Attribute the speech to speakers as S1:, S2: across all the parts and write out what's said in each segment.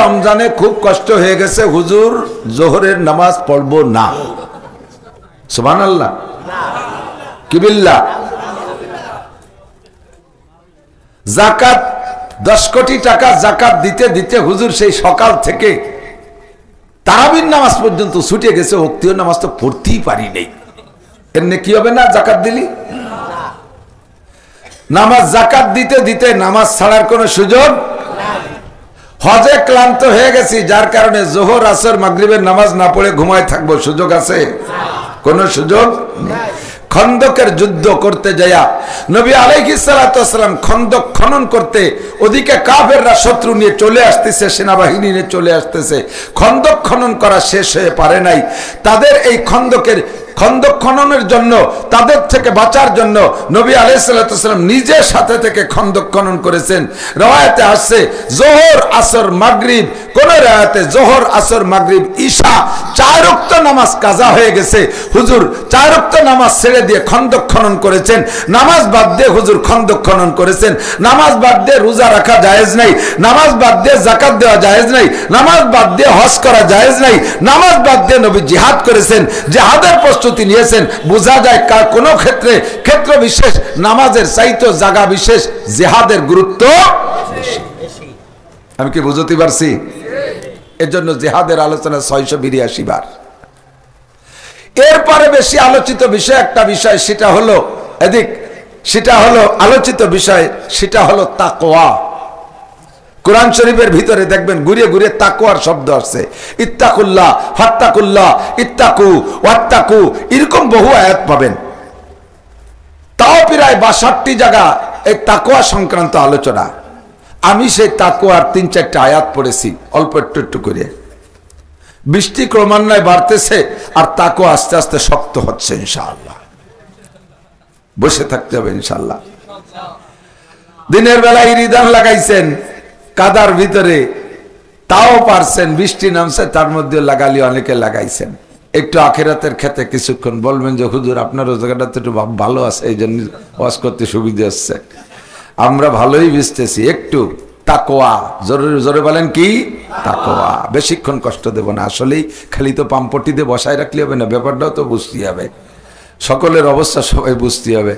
S1: রমজানে খুব কষ্ট হয়ে গেছে, হুজুর জোহরের নামাজ পড়বো না। সুবহানাল্লাহ, কি বিল্লাহ। যাকাত 10 কোটি টাকা যাকাত দিতে দিতে হুজুর সেই সকাল থেকে তারাবির নামাজ পর্যন্ত ছুটে গেছে, ওক্তীয় নামাজ তো পড়তেই পারি নাই। এমনি কি হবে না জাকাত দিলি? নামাজ জাকাত দিতে দিতে নামাজ ছাড়ার কোনো সুযোগ। হজে ক্লান্ত হয়ে গেছি, যার কারণে জোহর আসর মাগরিবের নামাজ না পড়ে ঘুমায় থাকবো, সুযোগ আছে? কোন সুযোগ নেই। খন্দকের যুদ্ধ করতে যায়া নবী আলাইহিস সালাতু ওয়াস সালাম খন্দক খনন করতে, ওদিকে কাফেররা শত্রু নিয়ে চলে আসতেছে, সেনাবাহিনী নিয়ে চলে আসতেছে, খন্দক খনন করা শেষ হয়ে পারে নাই। তাদের এই খন্দক খননের জন্য, তাদের থেকে বাঁচার জন্য নবী আলাইহিস সালাতু ওয়াস সালাম নিজে সাথে থেকে খন্দক খনন করেছেন। রওয়ায়াতে আসছে যোহর আসর মাগরিব, কোন রওয়ায়াতে যোহর আসর মাগরিব ঈশা 4 ওয়াক্ত নামাজ কাজা হয়ে গেছে। হুজুর 4 ওয়াক্ত নামাজ ছেড়ে দিয়ে খন্দক খনন করেছেন, নামাজ বাদ দিয়ে হুজুর খন্দক খনন করেছেন। নামাজ বাদ দিয়ে রোজা রাখা জায়েজ নাই, নামাজ বাদ দিয়ে যাকাত দেওয়া জায়েজ নাই, নামাজ বাদ দিয়ে হজ করা জায়েজ নাই, নামাজ বাদ দিয়ে নবী জিহাদ করেছেন, জিহাদের প্রস্তুতি নিয়েছেন। বোঝা যায় কোন ক্ষেত্রে ক্ষেত্র বিশেষ নামাজের চাইতে জায়গা বিশেষ জিহাদের গুরুত্ব বেশি। আমি কি বুঝতে পারছি? এর জন্য জিহাদের আলোচনা 682 বার। এরপরে বেশি আলোচিত বিষয় একটা বিষয়, সেটা হলো আলোচিত বিষয়, সেটা হলো তাকওয়া। কোরআন শরীফের ভিতরে দেখবেন ঘুরিয়ে ঘুরিয়ে তাকওয়ার শব্দ আছে। ইত্তাকুল্লাহ, ফাত্তাকুল্লাহ, ইত্তাকু, ওয়াত্তাকু, এরকম বহু আয়াত পাবেন। তাও প্রায় 62 জায়গা এই তাকওয়া সংক্রান্ত আলোচনা। আমি সেই তাকওয়ার 3-4টা আয়াত পড়েছি অল্প একটু করে। বৃষ্টি ক্রমান্বয়ে বাড়তেছে আর তাকওয়া আস্তে আস্তে শক্ত হচ্ছে ইনশাআল্লাহ। বসে থাকতে হবে ইনশাআল্লাহ। দিনের বেলায় রিদান লাগাইছেন কাদার ভিতরে, তাও পারছেন, বৃষ্টি নামছে তার মধ্যে লাগালি, অনেকে লাগাইছেন। একটু আখিরাতের ক্ষেত্রে কিছুক্ষণ বলবেন যে হুজুর আপনার জায়গাটা তো একটু ভালো আছে, এই জন্য ওয়াজ করতে সুবিধা হচ্ছে। আমরা ভালোই বুঝতেছি। একটু তাকওয়া, জোরে জোরে বলেন কি? তাকওয়া। বেশিক্ষণ কষ্ট দেব না, আসলেই খালি তো পাম্পটি দিয়ে বসায় রাখলে হবে না, ব্যাপারটাও তো বুঝতে হবে, সকলের অবস্থা সবাই বুঝতে হবে।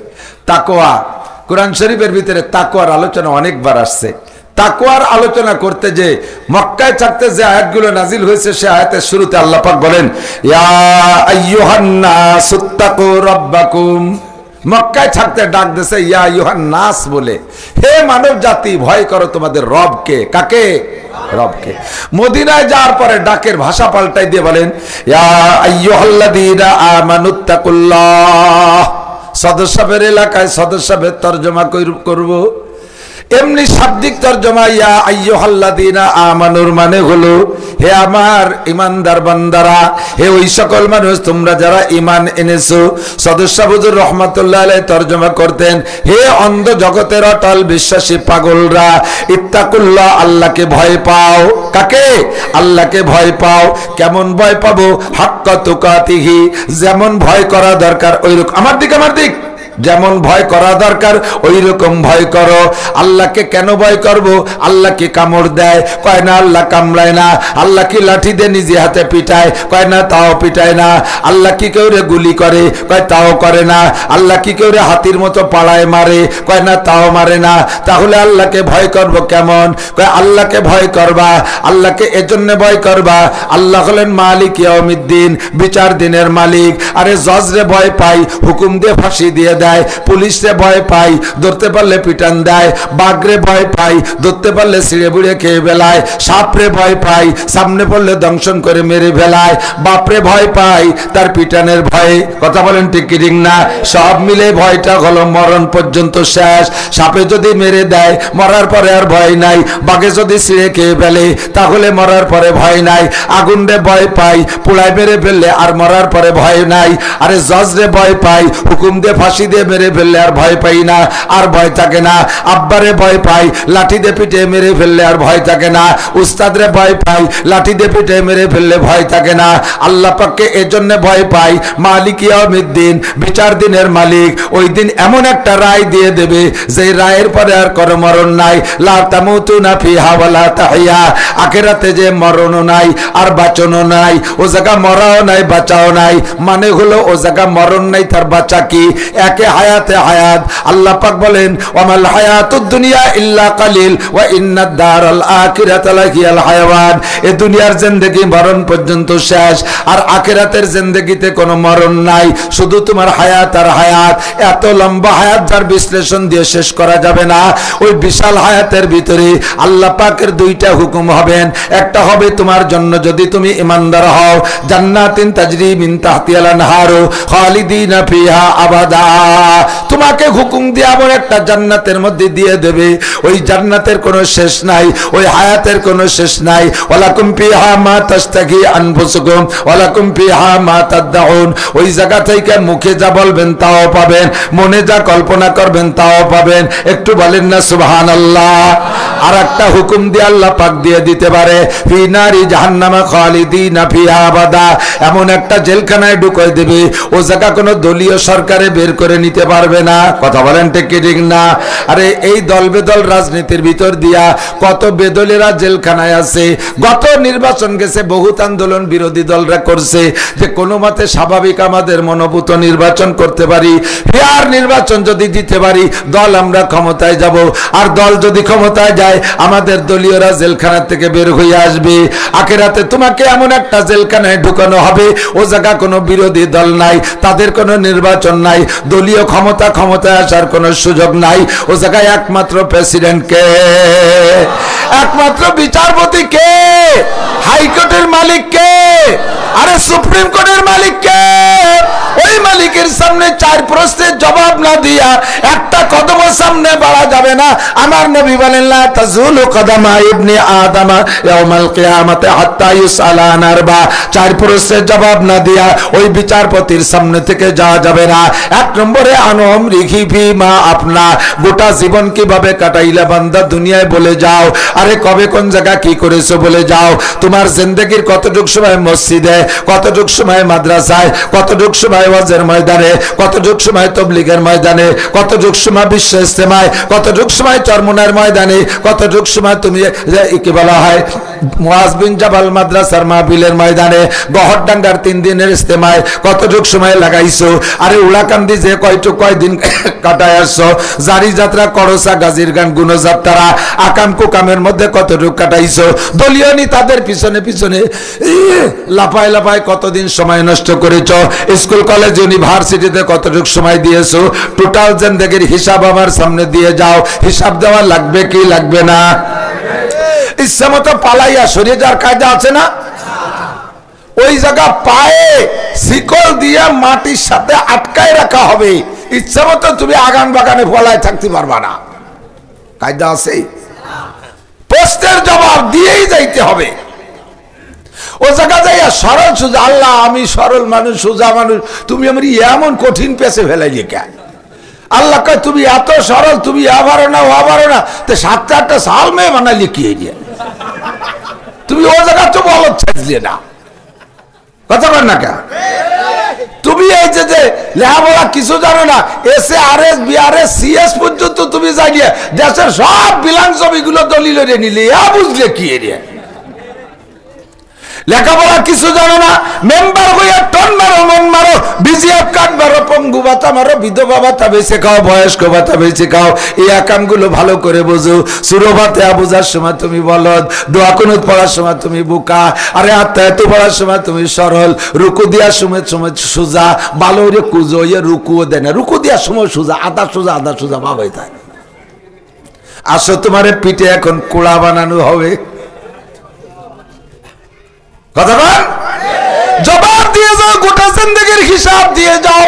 S1: তাকওয়া, কোরআন শরীফের ভিতরে তাকওয়ার আলোচনা অনেকবার আসছে। তাকওয়ার আলোচনা করতে যে মক্কায় থাকতে যে আয়াতগুলো নাজিল হয়েছে, সে আয়াতের শুরুতে আল্লাহ পাক বলেন ইয়া আইয়ুহান নাসুত্তাকু রাব্বাকুম। মক্কায় থাকতে ডাক দিয়েছে ইয়া আইয়ুহান নাস বলে, হে মানব জাতি ভয় করো তোমাদের রবকে। কাকে? রবকে। মদিনায় যাওয়ার পরে ডাকের ভাষা পাল্টাই দিয়ে বলেন ইয়া আইয়ুহাল্লাযীনা আমানুত্তাকুল্লাহ। সদস্যের এলাকায় সদস্যের তরজমা করব, এমনি শাব্দিক তরজমা ইয়া আইয়ুহাল্লাযীনা আমানুর মানে হলো হে আমার ঈমানদার বান্দারা, হে ওই সকল মানুষ তোমরা যারা ঈমান এনেছো। সদস্য হুজুর রাহমাতুল্লাহ আলাইহি তরজমা করতেন হে অন্ধ জগতের অটল বিশ্বাসী পাগলরা, ইত্তাকুল্লাহ আল্লাহকে ভয় পাও। কাকে? আল্লাহকে ভয় পাও। কেমন ভয় পাবো? হাক্কা তুকাতিহি, যেমন ভয় করা দরকার ওইরকম। আমার দিক যেমন ভয় করা দরকার ওই রকম ভয় করো। আল্লাহকে কেন ভয় করব? আল্লাহ কি কামড় দেয়? কয় না। আল্লাহ কামড়ায় না। আল্লাহ কি লাঠি দিয়ে নিজে হাতে পিটায়? কয় না, তাও পিটায় না। আল্লাহ কি কেউ রে গুলি করে? কয় তাও করে না। আল্লাহ কি কেউ রে হাতির মতো পাড়ায় মারে? কয় না, তাও মারে না। তাহলে আল্লাহকে ভয় করব কেমন? কয় আল্লাহকে ভয় করবা, আল্লাহকে এজন্য ভয় করবা, আল্লাহ হলেন মালিক ইয়াউমিদ্দিন, বিচার দিনের মালিক। আরে জজরে ভয় পাই, হুকুম দিয়ে ফাঁসি দিয়ে দেয়। পুলিশে ভয় পাই, ধরতে পারলে পিটান দেয়। বাঘরে ভয় পাই, ধরতে পারলে ছিঁড়ে বুড়ে খেয়ে বেলায়। সাপরে ভয় পাই, সামনে পড়লে দংশন করে মেরে ফেলায়। বাপরে ভয় পাই, তার পিটানের ভয়ে। কথা বলেন ঠিক কি ঠিক না? সব মিলে ভয়টা হলো মরণ পর্যন্ত শেষ। সাপে যদি মেরে দেয় মরার পরে আর ভয় নাই, বাঘে যদি ছিঁড়ে খেয়ে ফেলে তাহলে মরার পরে ভয় নাই। আগুনরে ভয় পাই, পোড়ায় মেরে ফেললে আর মরার পরে ভয় নাই। আরে জজরে ভয় পাই, হুকুম দিয়ে ফাঁসি দিয়ে মেরে ফেললে আর ভয় পাই না, আর ভয় থাকে না। আব্বারে ভয় পাই, লাঠি দিয়ে পিঠে মেরে ফেললে আর ভয় থাকে না। উস্তাদরে ভয় পাই, লাঠি দিয়ে পিঠে মেরে ফেললে ভয় থাকে না। আল্লাহ পাককে এজন্য ভয় পাই, মালিক ইয়াউমিদ্দিন, বিচার দিনের মালিক। ওই দিন এমন একটা রায় দিয়ে দেবে যে রায়ের পরে আর কোনো মরণ নাই। লা তামুতুনা ফিহা ওয়ালা তাহিয়া, আখিরাতে যে মরণও নাই আর বাঁচনও নাই, ও জায়গা মরাও নাই বাঁচাও নাই। মানে হলো ও জায়গা মরণ নাই, তার বাঁচা কি? একে হায়াতে হায়াত। আল্লাহ পাক বলেন ওয়ামাল হায়াতুদ দুনিয়া ইল্লা কালিল ওয়া ইন্নাদ দারাল আখিরাতা লাহিয়াল হায়াওয়ান। এই দুনিয়ার জিন্দেগি মরণ পর্যন্ত শেষ, আর আখিরাতের জিন্দেগিতে কোনো মরণ নাই, শুধু তোমার হায়াত আর হায়াত। এত লম্বা হায়াত যার বিশ্লেষণ দিয়ে শেষ করা যাবে না। ওই বিশাল হায়াতের ভিতরে আল্লাহ পাকের দুইটা হুকুম হবেন। একটা হবে তোমার জন্য, যদি তুমি ইমানদার হও, জান্নাতিন তাজরি মিন তাহতিহাল আনহারু খালিদিনা ফিহা আবাদা। তোমাকে হুকুম দিয়ে এমন একটা জান্নাতের মধ্যে দিয়ে দেবে, ওই জান্নাতের কোনো শেষ নাই, ওই হায়াতের কোনো শেষ নাই। ওয়ালাকুম ফিহা মা তাশতাহি আনফুসুকুম ওয়ালাকুম ফিহা মা তাদউন। ওই জায়গা থেকে মুখে যা বলবেন তাও পাবেন, মনে যা কল্পনা করবেন তাও পাবেন। একটু বলেন না সুবহানাল্লাহ। আর একটা হুকুম দিয়ে আল্লাহ পাক দিয়ে দিতে পারে, ফি নারি জাহান্নামা খালিদিনা ফিহা আবাদা। এমন একটা জেলখানায় ঢুকাই দেবে, ও জায়গা কোনো দলীয় সরকারে বের করে নিতে পারবে না। কথা বলেন ঠিক কি ঠিক না? আরে এই দল বেদল রাজনীতির ভিতর দিয়া কত বেদলেরা জেলখানায় আছে। গত নির্বাচন গেছে, বহুত আন্দোলন বিরোধী দলরা করছে যে কোনো মতে স্বাভাবিক আমাদের মনোভূত নির্বাচন করতে পারি, ফেয়ার নির্বাচন যদি দিতে পারি দল আমরা ক্ষমতায় যাব। আর দল যদি ক্ষমতায় যায় আমাদের দলীয়রা জেলখানা থেকে বের হয়ে আসবে। আখিরাতে তোমাকে এমন একটা জেলখানায় ঢুকানো হবে, ও জায়গা কোনো বিরোধী দল নাই, তাদের কোনো নির্বাচন নাই, দলীয় ক্ষমতায় আসার কোনো সুযোগ নাই। ও জায়গায় একমাত্র প্রেসিডেন্ট কে? একমাত্র বিচারপতি কে? হাইকোর্টের মালিক কে? আরে সুপ্রিম কোর্টের মালিক কে? ওই মালিকের সামনে চার প্রশ্নের জবাব না দিয়া একটা কদম সামনে বাড়া যাবে না। আমার নবী বলেন লা তাজুলু কদামা ইবনে আদম ইয়াউমাল কিয়ামাতি হাত্তা ইউসালা আন আরবা। চার প্রশ্নের জবাব না দিয়া ওই বিচারপতির সামনে থেকে যাওয়া যাবে না। এক নম্বরে আনম রিখি ফি মা আপনা, গোটা জীবন কিভাবে কাটাইলা বান্দা দুনিয়ায় বলে যাও। আরে কবে কোন জায়গা কি করেছো বলে যাও। তোমার জিন্দেগির কতটুক সময় মসজিদে, কতটুক সময় মাদ্রাসায়, কতটুক সময় ওয়াজের ময়দানে, কতটুক সময় তবলিগের ময়দানে, কতটুক সময় বিশ্ব ইস্তেমায়, কতটুক সময় চরমুনার ময়দানে, কতটুক সময় তুমি কি বলা হয় মুআজ বিন জাবাল মাদ্রাসার মাহফিলের ময়দানে, গহরডাঙ্গার 3 দিনের ইস্তেমায় কতটুক সময় লাগাইছো। আরে উলাকান্দি যে কয়দিন কাটায় আসছো, জারি যাত্রা, করসা, গাজীর গান, গুণযাত্রা, আকাম কুকামের মধ্যে কতটুক কাটাইছো। দলীয় নেতাদের পিছনে পিছনে লাফায় লাফায় কতদিন সময় নষ্ট করেছো। স্কুল কলেজ ইউনিভার্সিটিতে কতটুক সময় দিয়েছো। টোটাল জিন্দেগির হিসাব আমার সামনে দিয়ে যাও। হিসাব দেওয়া লাগবে কি লাগবে না? ইচ্ছা মতো পালাইয়া সরিয়ে যাওয়ার কায়দা আছে না? ওই জায়গা পায়ে শিকল দিয়ে মাটির সাথে আটকায় রাখা হবে। ইচ্ছা মতো তুমি আগান বাগানে ফলায় থাকতে পারবা না। কায়দা আছে? প্রশ্নের জবাব দিয়েই যাইতে হবে। ও জায়গা যাইয়া সরল সোজা, আল্লাহ আমি সরল মানুষ, সোজা মানুষ, তুমি আমার এমন কঠিন পেছে ফেলাইলে কেন? আল্লাহ কয় তুমি এত সরল, তুমি আবারও না ও আবারও না, তো 7-8টা সাল মেয়ে বানাইলে কি হয়ে যায়? তুমি ও জায়গা তো বলত ছাড়লে না। কথা বল না কে? তুমি এই যে লেখাপড়া কিছু জানো না, SARS BRS CS পর্যন্ত তুমি জানিয়ে দেশের সব বিলাং জমিগুলো দলিল নিলে বুঝলে কি এরিয়া? লেখাপড়া কিছু জানো না, মেম্বার হইয়া টন মারো, মন মারো, BGF কার্ড মারো, পঙ্গু ভাতা মারো, বিধবা ভাতা বেঁচে খাও, বয়স্ক ভাতা বেঁচে খাও। এই আকামগুলো ভালো করে বোঝো। সুরো ভাতে বোঝার সময় তুমি বলদ, দোয়া কুনুত পড়ার সময় তুমি বোকা, আরে আত্মায়াতু পড়ার সময় তুমি সরল, রুকু দেওয়ার সময় সোজা, ভালো রে কুজো, ইয়ে রুকুও দেয় না, রুকু দেওয়ার সময় সোজা, আধা সোজা ভাবাই থাকে। আসো তোমার পিঠে এখন কুড়া বানানো হবে। কথা বল, জবাব দিয়ে যাও, গোটা জিন্দেগির হিসাব দিয়ে যাও।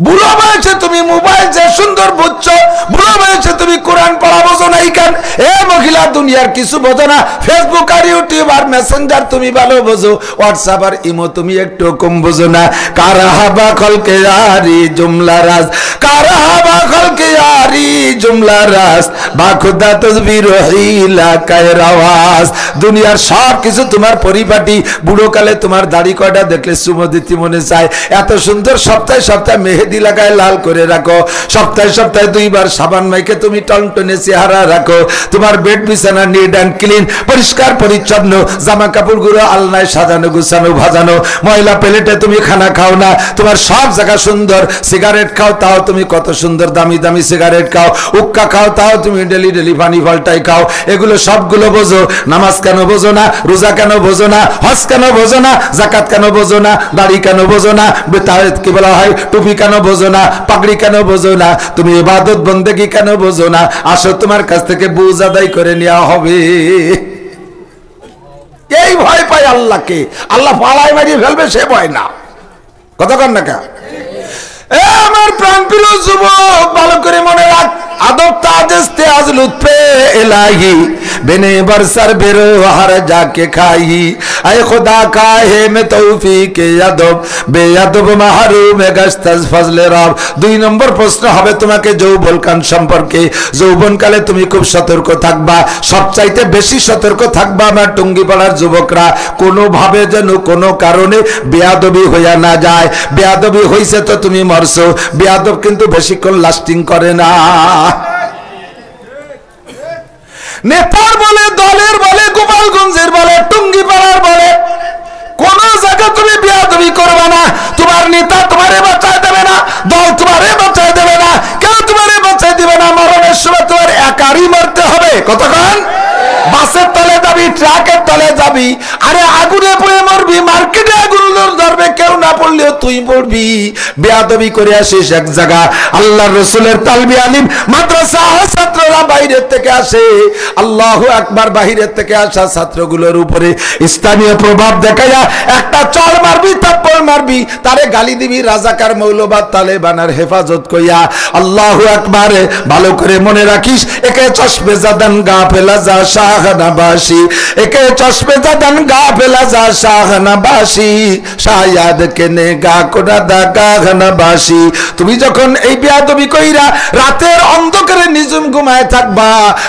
S1: বুড়ো বয়সে তুমি মোবাইল যে সুন্দর বুঝছো, বুড়ো বয়সে তুমি কোরআন পড়া বোঝো না। কেন এ মহিলা দুনিয়ার কিছু বোঝো না। ফেসবুক আর ইউটিউব আর মেসেঞ্জার তুমি ভালো বোঝো, হোয়াটসঅ্যাপ আর ইমো তুমি একটু কম বোঝো না। কারাহাবা খলকে আরি জুমলা রাজ, কারাহাবা খলকে আরি জুমলা রাজ, বা খুদা তসবির হিলা কায়রাওয়াজ। দুনিয়ার সব কিছু তোমার পরিপাটি। বুড়োকালে তোমার দাড়ি কয়টা দেখলে চুমো দিতে মনে চায়। এত সুন্দর সপ্তাহে সপ্তাহে মেহেদি লাগায় লাল করে রাখো, সপ্তাহে সপ্তাহে 2 বার সাবান মাইকে তুমি টনটনে চেহারা রাখো। তোমার বেড বিছানা নিট অ্যান্ড ক্লিন, পরিষ্কার পরিচ্ছন্ন, জামা কাপড়গুলো আলনায় সাজানো গুছানো ভাজানো। ময়লা প্লেটে তুমি খানা খাও না, তোমার সব জায়গা সুন্দর। সিগারেট খাও তাও তুমি কত সুন্দর দামি দামি সিগারেট খাও। উক্কা খাও তাও তুমি ডেলি ডেলি পানি পাল্টাই খাও। এগুলো সবগুলো বোঝো। নামাজ কেন বোঝো না? রোজা কেন বোঝো না? হজ কেন বোঝো না? যাকাত কেন বোঝো না? দাড়ি কেন বোঝো না? কি বলা হয় টুপি কেন বোঝো না? পাগড়ি কেন বোঝো না? তুমি ইবাদত বন্দেগী কেন বোঝো না? আসো তোমার কাছ থেকে বুঝ আদায় করে নেওয়া হবে। এই ভয় পায় আল্লাহকে, আল্লাহ পাড়ায় মারিয়ে ফেলবে সে ভয় না। কতক্ষণ না কা আমার প্রাণ প্রিয় যুবক, ভালো করে মনে রাখ, আদব তাজস্তে আজ লুৎফে ইলাহি बिने बरसर बेरो हर जाके खाई आए खुदा काहे में तौफीक यादब बेयादब महरूम गस्तज फजले रब। 2 নম্বর প্রশ্ন হবে তোমাকে যৌবনকাল সম্পর্কে। যৌবনকালে তুমি খুব সতর্ক থাকবা, সবচাইতে বেশি সতর্ক থাকবা আমার টুঙ্গিপাড়ার যুবকরা, কোনো ভাবে যেন কোনো কারণে বেয়াদবি হইয়া না যায়। বেয়াদবি হইছে তো তুমি মরছো, বেয়াদব কিন্তু বেশিক্ষণ লাস্টিং করে না। নেতার বলে, দলের বলে, গোপালগঞ্জের বলে, টুঙ্গিপাড়ার বলে, কোন জায়গায় তুমি বেয়াদবি করবে না। তোমার নেতা তোমারে বাঁচায় দেবে না, দল তোমারে বাঁচায় দেবে না, কেউ তোমারে বাঁচায় দিবে না। মরণের সময় তোমার একারই মরতে হবে। কতক্ষণ? বাসের তলে যাবি, ট্রাকের তলে যাবি, আরে আগুনে পড়ে মরবি, মার্কেটে আগুন ধরবে, কেউ না পড়লেও তুই পড়বি। বেয়াদবি করে আসিস এক জায়গা। আল্লাহর রাসূলের তালবি আলিম মাদ্রাসা ছাত্ররা বাইরের থেকে আসে, আল্লাহু আকবার, বাইরের থেকে আসা ছাত্রগুলোর উপরে স্থানীয় প্রভাব দেখাইয়া একটা চড় মারবি, থাপ্পড় মারবি, তারে গালি দিবি রাজাকার মৌলবাদ তালেবানের হেফাজত কইয়া। আল্লাহু আকবার, ভালো করে মনে রাখিস, একে চশমে জাদান গাফেলা যা শাহনাবাসী, একে চশমে জাদান গাফেলা যা শাহনাবাসী, শায়াদ কেনে গা কোনা দা গাহনাবাসী। তুমি যখন এই বেয়াদবি কইরা রাতের অন্ধকারে নিজুম ঘুমায় থাকবা,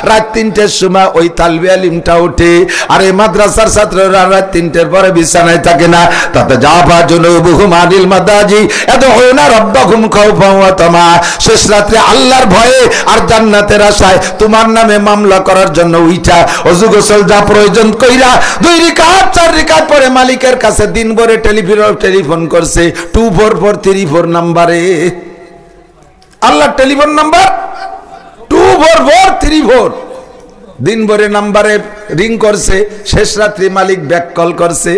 S1: রাত 3টের সময় ওই তালবি আলিমটা ওঠে। আরে মাদ্রাসার ছাত্ররা রাত 3টের পরে বিছানায় থাকে না, তাতে যাবা জুনুবুহুম আনিল মাদাজি ইয়াদউনা রাব্বাহুম খাওফান ওয়া তামা। শেষ রাতে আল্লাহর ভয়ে আর জান্নাতের আশায় তোমার নামে মামলা করার জন্য উইঠা ওযু গোসল যা প্রয়োজন কইরা 2 রাকাত 4 রাকাত পরে মালিকের কাছে দিন ভরে টেলিফোন করছে 24434 নম্বরে। আল্লাহ টেলিফোন নাম্বার 24434, দিন ভরে নাম্বারে রিং করছে। শেষ রাত্রি মালিক ব্যাক কল করছে।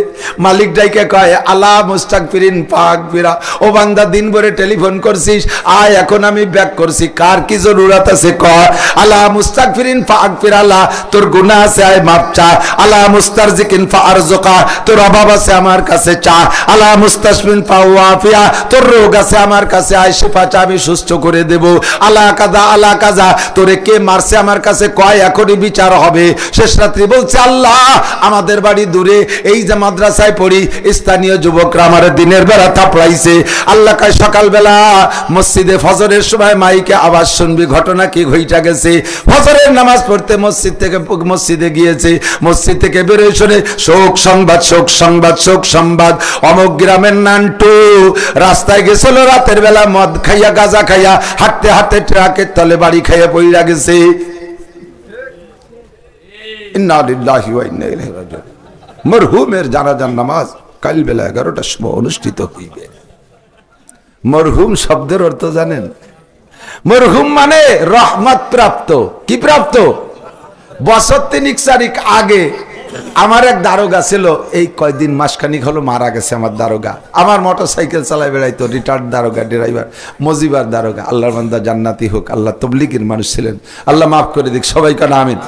S1: মালিক ডাইকে কয় আলা মুস্তাগফিরিন ফাগফিরা, ও বান্দা দিন ভরে টেলিফোন করছিস, আয় এখন আমি ব্যাক করছি, কার কি জরুরত আছে কয়। আলা মুস্তাগফিরিন ফাগফির, আলা তোর গুনাহ আছে আয় মাপ চা। আলা মুস্তারজিকিন ফারজুকা, তোর অভাব আছে আমার কাছে চা। আলা মুস্তাশফিন ফাওয়াফিয়া, তোর রোগ আছে আমার কাছে আয় শিফা চা, আমি সুস্থ করে দেব। আলা কাজা আলা কাজা, তোরে কে মারছে আমার কাছে কয়, এখনই বিচার হবে। শেষ রাত্রি বলছে আল্লাহ আমাদের বাড়ি দূরে, এই যে মাদ্রাসায় পড়ি, স্থানীয় যুবকরা আমার দিনের বেলা থাপড়াইছে। আল্লাহ কয় সকালবেলা মসজিদে ফজরের সময় মাইকে আওয়াজ শুনবি, ঘটনা কি ঘইটা গেছে। ফজরের নামাজ পড়তে মসজিদে গিয়েছে, মসজিদ থেকে বেরোয় শুনে শোক সংবাদ, শোক সংবাদ, শোক সংবাদ, অমুক গ্রামের নান্টু রাস্তায় গেছিল রাতের বেলা মদ খাইয়া গাঁজা খাইয়া, হাঁটতে হাঁটতে ট্রাকের তলে বাড়ি খাইয়া পইরা গেছে। ইন্না লিল্লাহি ওয়া ইন্না ইলাইহি রাজিউন। মরহুমের জানাজার নামাজ কাল বেলা 11টার সময় অনুষ্ঠিত হইবে। মরহুম শব্দের অর্থ জানেন? মরহুম মানে রহমত প্রাপ্ত। কি প্রাপ্ত? বছর 3-4 আগে আমার এক দারোগা ছিল, এই কয়দিন মাসখানিক হলো মারা গেছে আমার দারোগা। আমার মোটরসাইকেল চালায় বেড়াইতো, রিটায়ার্ড দারোগা, ড্রাইভার, মজিবার দারোগা। আল্লাহর বান্দা জান্নাতি হোক, আল্লাহ তবলিগের মানুষ ছিলেন, আল্লাহ মাফ করে দিক সবাই কানা আমিন।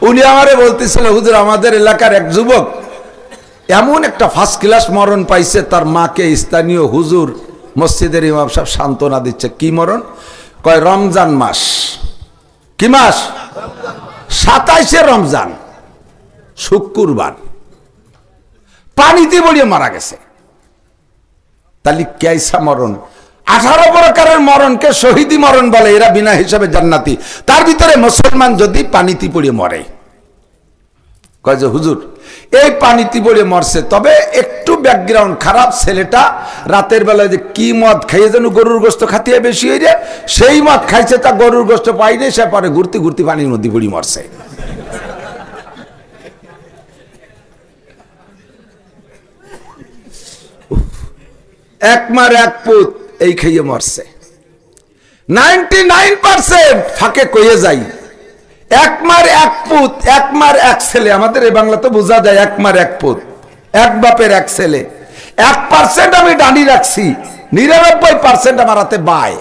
S1: উনি আমারে বলতেছিল, হুজুর আমাদের এলাকার এক যুবক এমন একটা ফার্স্ট ক্লাস মরণ পাইছে, তার মাকে স্থানীয় হুজুর মসজিদের ইমাম সাহেব সান্ত্বনা দিচ্ছে। কি মরণ? কয় রমজান মাস। কি মাস? 27শে রমজান, শুক্রবার, পানিতে পড়িয়ে মারা গেছে। তাহলে কেসা মরণ? 18 প্রকারের মরণকে শহীদি মরণ বলে, এরা বিনা হিসাবে জান্নাতি। তার ভিতরে মুসলমান যদি পানিতে পড়িয়ে মরে, কয় যে হুজুর এই পানিতে পড়ে মরছে, তবে একটু ব্যাকগ্রাউন্ড খারাপ, ছেলেটা রাতের বেলায় যে কি মদ খাইয়ে যেন গরুর গোস্ত খাতিয়ে বেশি হয়ে যায়, সেই মদ খাইছে, তা গরুর গোস্ত পাইনি, সে পরে ঘুরতে ঘুরতে পানির মধ্যে পড়ি মরছে। এক মার এক পুত এই খাইয়ে মরছে। 99% ফাঁকে কয়ে যাই, এক মার এক পুত, এক মার এক ছেলে। আমাদের এই বাংলা তো বোঝা যায়, এক মার এক পুত, এক বাপের এক ছেলে। 1% আমি ডানি রাখছি, 99% আমার হাতে বাই।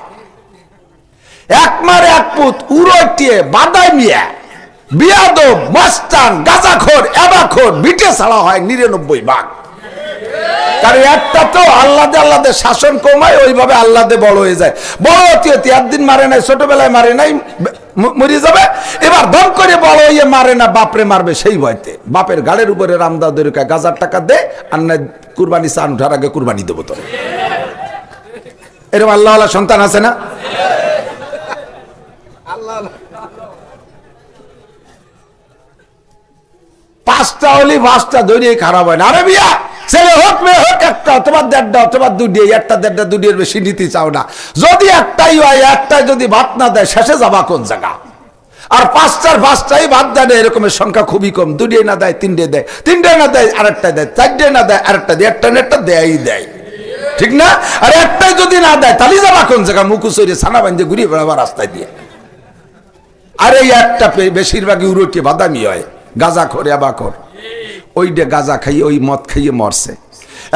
S1: এক মার এক পুত, উড়টিয়ে বাদাই মিয়া, বিয়াদব, মস্তান, গাঁজাখোর, এবাখোর, বিটে ছাড়া হয় 99 ভাগ। কারণ একটা তো আল্লাদে শাসন কমায়, ওইভাবে আল্লাদে বড় হয়ে যায়। বড় অতি অতি একদিন মারে নাই, ছোটবেলায় মারে নাই, মরে যাবে। এবার দম করে বড় হইয়ে মারে না, বাপরে মারবে সেই ভয়তে। বাপের গাড়ির উপরে রামদাদের গাজার টাকা দে, আর না কুরবানি চান উঠার আগে কুরবানি দেবো তোর। এরকম আল্লাহ সন্তান আছে না? পাঁচটা হলি পাঁচটা ধরে খারাপ হয় না। আরে বিয়া ছেলে হোক মেয়ে হোক, একটা অথবা দেড়টা অথবা দুটি, একটা দেড়টা দুটির বেশি নিতে চাও না। যদি একটাই হয়, একটাই যদি ভাত না দেয়, শেষে যাবা কোন জায়গা? আর পাঁচটাই ভাত দেয় না, এরকমের সংখ্যা খুবই কম। দুটিয়ে না দেয়, তিনটে দেয়, তিনটে না দেয় আরেকটা দেয়, চারটে না দেয় আরেকটা দেয়, একটা না একটা দেয়ই দেয়, ঠিক না? আর একটাই যদি না দেয়, তাহলে যাবা কোন জায়গা? মুখুসরে ছানা বান্ধে ঘুরিয়ে বেড়াবা রাস্তায় দিয়ে। আর এই একটা বেশিরভাগই উড়োটিয়ে বাদামি হয়, গাঁজাখোর, এবাখোর। ওইটা গাঁজা খাইয়ে, ওই মদ খাইয়ে মরছে।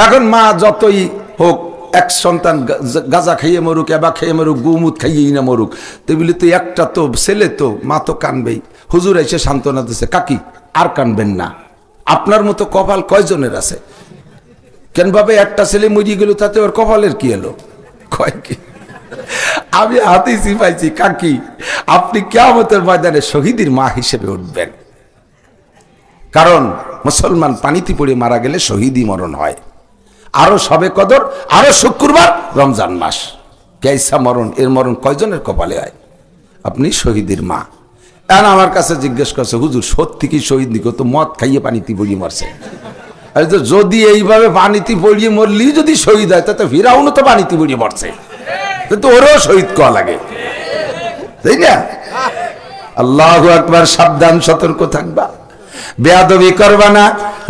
S1: এখন মা যতই হোক, এক সন্তান গাঁজা খাইয়ে মরুক, এবা খাইয়ে মরুক, গুমুদ খাইয়েই না মরুক, তো বলি তো একটা তো ছেলে, তো মা তো কানবেই। হুজুর এসে সান্ত্বনা দিচ্ছে, কাকি আর কানবেন না, আপনার মতো কপাল কয়জনের আছে? কেন ভাবে একটা ছেলে মরিয়ে গেল, তাতে ওর কপালের কি এলো? কয় কি আমি হাতিছি পাইছি, কাকি আপনি কিয়ামতের ময়দানে শহীদের মা হিসেবে উঠবেন। কারণ মুসলমান পানিতে পড়ে মারা গেলে শহীদি মরণ হয়। আরো সবে কদর, আরো শুক্রবার, রমজান মাস, কেসা মরণ। এর মরণ কয়জনের কপালে হয়? আপনি শহীদের মা। এখন আমার কাছে জিজ্ঞেস করছে, হুজুর সত্যি কি শহীদ নিকো? তো মদ খাইয়ে পানিতে পড়িয়ে মরছে। আর তো যদি এইভাবে পানিতে পড়িয়ে মরলি যদি শহীদ হয়, তা তো ফিরাউনও তো পানিতে পড়িয়ে মরছে, তো ওরও শহীদ কওয়া লাগে, তাই না? আল্লাহু আকবার। সাবধান, সতর্ক থাকবা, বেয়াদবি করবা না।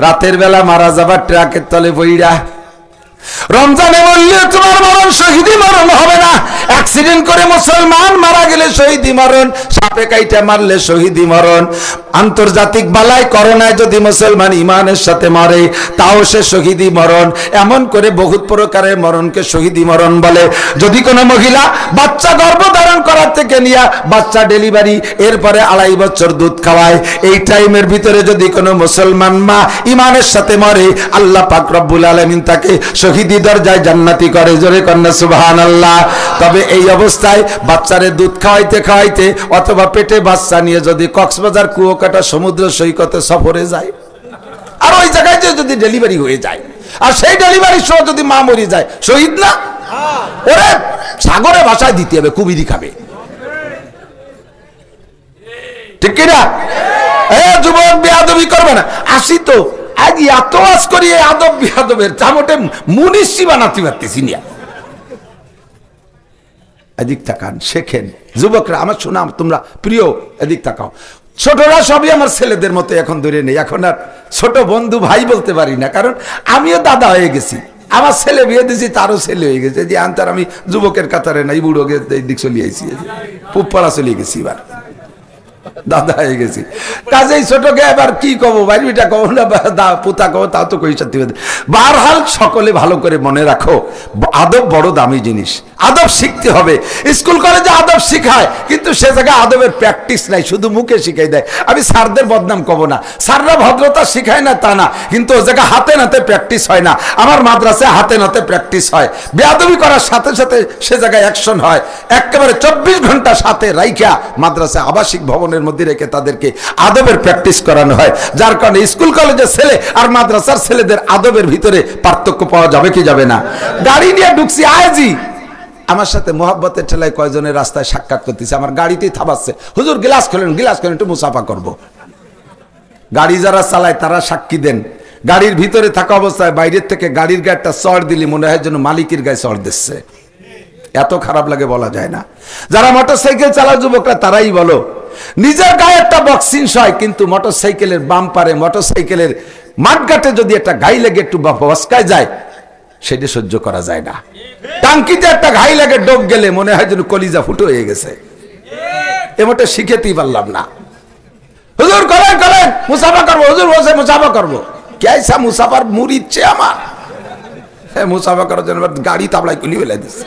S1: রাতের বেলা মারা যাবা ট্রাকের তলে বইরা। রমজানে মরলে তোমার মরণ শহীদি মরণ হবে না। অ্যাক্সিডেন্ট করে মুসলমান মারা গেলে শহীদি মরণ, সাপে কাইটা মারলে শহীদি মরণ। আন্তর্জাতিক বালাই করোনায় যদি মুসলমান ইমানের সাথে মরে, তাও সে শহীদি মরণ। এমন করে বহুত প্রকারের মরণকে শহীদি মরণ বলে। যদি কোনো মহিলা বাচ্চা গর্ভধারণ করার থেকে নিয়ে বাচ্চা ডেলিভারি, এরপরে 2.5 বছর দুধ খাওয়ায়, এই টাইমের ভিতরে যদি কোনো মুসলমান মা ইমানের সাথে মরে, আল্লাহ পাক রব্বুল আলামিন তাকে শহীদি দরজায় জান্নাতি করে। জোরে কন্যা সুবহানাল্লাহ। তবে এই অবস্থায় বাচ্চারে দুধ খাওয়াইতে খাওয়াইতে অথবা পেটে বাচ্চা নিয়ে যদি কক্সবাজার কুয়াকাটা সমুদ্র সৈকতে সফরে যায়, আর ওই জায়গায় যদি ডেলিভারি হয়ে যায়, আর সেই ডেলিভারির সময় যদি মা মরে যায়, শহীদ না? ওরে সাগরে ভাষায় দিতে হবে, কুবিরি খাবে, ঠিক কিনা? যুবক বেয়াদবি করবে না। আসি তো আজ এত আজ করি আদব বিয়াদবের চামটে মুনিশি বানাতে পারতেছি না। এদিক তাকান, শেখেন যুবকরা, আমার শোনা তোমরা প্রিয়, এদিক তাকাও। ছোটরা সবই আমার ছেলেদের মতো এখন ধরে নেই। এখন আর ছোট বন্ধু ভাই বলতে পারি না, কারণ আমিও দাদা হয়ে গেছি। আমার ছেলে বিয়ে দিয়েছি, তারও ছেলে হয়ে গেছে। যে আনতার আমি যুবকের কাতারে নাই, বুড়ো দিক চলে আইছি, পুপাড়া চলে গেছি। এবার দাদা হয়ে গেছি। কাজেই ছোটকে এবার কি কব, বাইরবিটা কব না পুতা কব, তাও তো কই সত্যি। বারহাল সকলে ভালো করে মনে রাখো, আদব বড় দামি জিনিস, আদব শিখতে হবে। স্কুল কলেজে আদব শিখায়, কিন্তু সে জায়গায় আদবের প্র্যাকটিস নাই, শুধু মুখে শিখাই দেয়। আমি স্যারদের বদনাম কব না, স্যাররা ভদ্রতা শিখায় না তা না, কিন্তু ও জায়গায় হাতে নাতে প্র্যাকটিস হয় না। আমার মাদ্রাসায় হাতে নাতে প্র্যাকটিস হয়, বেয়াদবি করার সাথে সাথে সে জায়গায় অ্যাকশন হয়। একেবারে 24 ঘন্টা সাথে রাইখা মাদ্রাসায় আবাসিক ভবনের মধ্যে রেখে তাদেরকে আদবের প্র্যাকটিস করানো হয়। যার কারণে স্কুল কলেজের ছেলে আর মাদ্রাসার ছেলেদের আদবের ভিতরে পার্থক্য পাওয়া যাবে কি যাবে না? গাড়ি নিয়ে ঢুকছি আজই, আমার সাথে মোহাব্বতের ঠেলায় কয়জনের রাস্তায় সাক্ষাৎ করতেছে, আমার গাড়িতেই থামাচ্ছে, হুজুর গ্লাস খোলেন, গ্লাস খোলেন, একটু মুসাফা করব। গাড়ি যারা চালায় তারা সাক্ষী দেন, গাড়ির ভিতরে থাকা অবস্থায় বাইরের থেকে গাড়ির গায়ে চড় দিলি মনে হয় যেন মালিকের গায়ে চড় দিচ্ছে, এত খারাপ লাগে বলা যায় না। যারা মোটরসাইকেল চালায় যুবকরা তারাই বলো, নিজের গায়ে একটা বক্সিংস হয়, কিন্তু মোটরসাইকেলের বাম্পারে, মোটরসাইকেলের মাঠঘাটে যদি একটা ঘাই লেগে একটু বসকায় যায়, সেটা সহ্য করা যায় না। টাঙ্কিতে একটা ঘাই লেগে ডোব গেলে মনে হয় যেন কলিজা ফুটো হয়ে গেছে। এমনটা শিখেতেই পারলাম না। হুজুর করেন করেন মুসাফা করবো, হুজুর বসে মুসাফা করবো, কেসা মুসাফার মুড় ইচ্ছে আমার, হ্যাঁ মুসাফা করার জন্য গাড়ি তাবলায় কুলি ফেলে দিচ্ছে।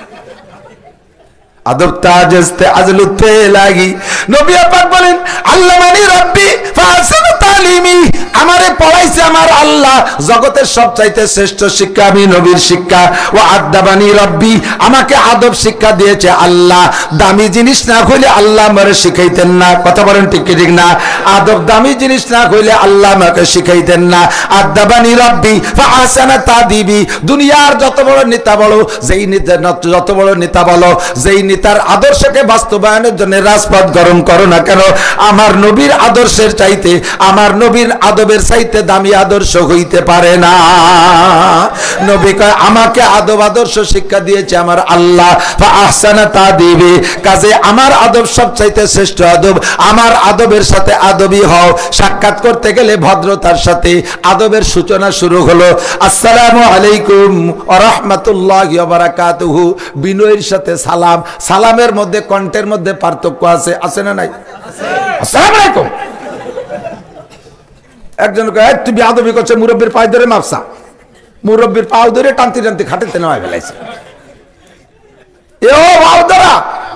S1: আদব তাজতে আজলুতে লাগি, নবী পাক বলেন আল্লামানি রাব্বি ফাহসানা তালিমি, আমারে পড়াইছে আমার আল্লাহ, জগতের সবচাইতে শ্রেষ্ঠ শিক্ষা আমি নবীর শিক্ষা। ও আদাবানি রাব্বি, আমাকে আদব শিক্ষা দিয়েছে আল্লাহ। দামি জিনিস না হইলে আল্লাহ আমারে শিখাইতেন না, কথা বলেন ঠিক কি ঠিক না? আদব দামি জিনিস না হইলে আল্লাহ আমাকে শিখাইতেন না। আদাবানি রাব্বি ফাহসানা তাদিবি, দুনিয়ার যত বড় নেতা বলো, যেই নেতা যত বড় নেতা বলো, যেই নেতার আদর্শকে বাস্তবায়নের জন্য রাজপথ গরম করো না কেন, আমার নবীর আদর্শের চাইতে, আমার নবীর আদবের চাইতে দামি আদর্শ হইতে পারে না। নবী কয় আমাকে আদব আদর্শ শিক্ষা দিয়েছে আমার আল্লাহ, ফাহসানা তাদিবি, কাজে আমার আদব সবচাইতে শ্রেষ্ঠ আদব। আমার আদবের সাথে আদবী হও। সাক্ষাৎ করতে গেলে ভদ্রতার সাথে আদবের সূচনা শুরু হলো, আসসালামু আলাইকুম ওয়া রাহমাতুল্লাহি ওয়া বারাকাতুহু, বিনয়ের সাথে সালাম। সালামের মধ্যে কণ্ঠের মধ্যে পার্থক্য আছে, আছে না নাই? আসসালামু আলাইকুম। একজন কয় তুই বেয়াদবি করছে, মুরব্বির পায়ে ধরে মাপসা, মুরব্বির পাও ধরে টানতে টানতে খাটেতে নামায় ফেলাইছে, এও পাও ধরা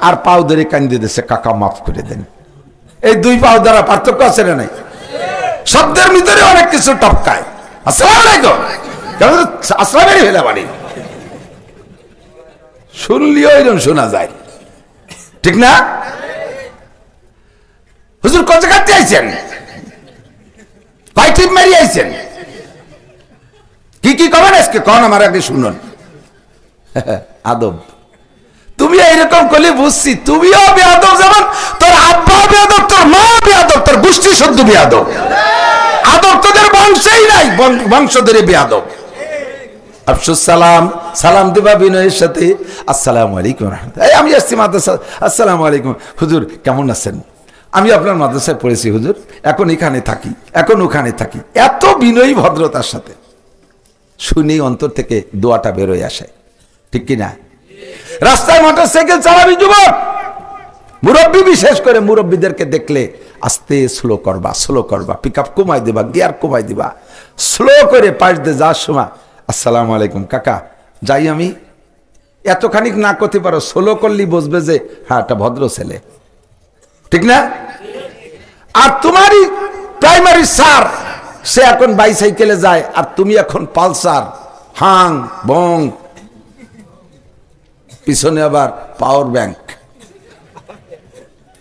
S1: আর পাও ধরে কান্দে দিচ্ছে, কাকা মাফ করে দেন। এই দুই পাও ধরা পার্থক্য আছে না নাই? শব্দের ভিতরে অনেক কিছু টপকায়। আসসালামু আলাইকুম, আসসালামেরই ফেলা বাড়ি, শুনলিও এরকম শোনা যায়, ঠিক না? হুজুর কত কাটতে আইছেন, কয় টিপ মারি আইছেন, কি কি কবেন আজকে কন আমার আগে শুনুন। আদব তুমি এইরকম করলে বুঝছি তুমিও বেয়াদব, যেমন তোর আব্বা বেয়াদব, তোর মা বেয়াদব, তোর গোষ্ঠী শুদ্ধ বেয়াদব। আদব তোদের বংশেই নাই, বংশ ধরে বেয়াদব। আফসুস সালাম, সালাম দিবা বিনয়ের সাথে, আসসালামু আলাইকুম রাহমাতুল্লাহ। আমি আসছি মাদ্রাসা, আসসালামু আলাইকুম হুজুর কেমন আছেন? আমি আপনার মাদ্রাসায় পড়েছি হুজুর, এখন এখানে থাকি, এখন ওখানে থাকি। এত বিনয়ী ভদ্রতার সাথে শুনেই অন্তর থেকে দোয়াটা বেরোয় আসে, ঠিক কিনা? রাস্তায় মোটরসাইকেল চালাবি যুবক, মুরব্বী বিশেষ করে মুরব্বীদেরকে দেখলে আস্তে স্লো করবা, স্লো করবা, পিক আপ কমাই দিবা, গিয়ার কমাই দিবা, স্লো করে পাশ দিয়ে যাওয়ার সময় আসসালামু আলাইকুম কাকা যাই আমি, এতখানি না করতে পারো, স্লো করলি বুঝবে যে হ্যাঁ একটা ভদ্র ছেলে, ঠিক না? আর তোমারই প্রাইমারি স্যার সে এখন বাইসাইকেলে যায়, আর তুমি এখন পালসার, হাং বং, পিছনে আবার পাওয়ার ব্যাংক।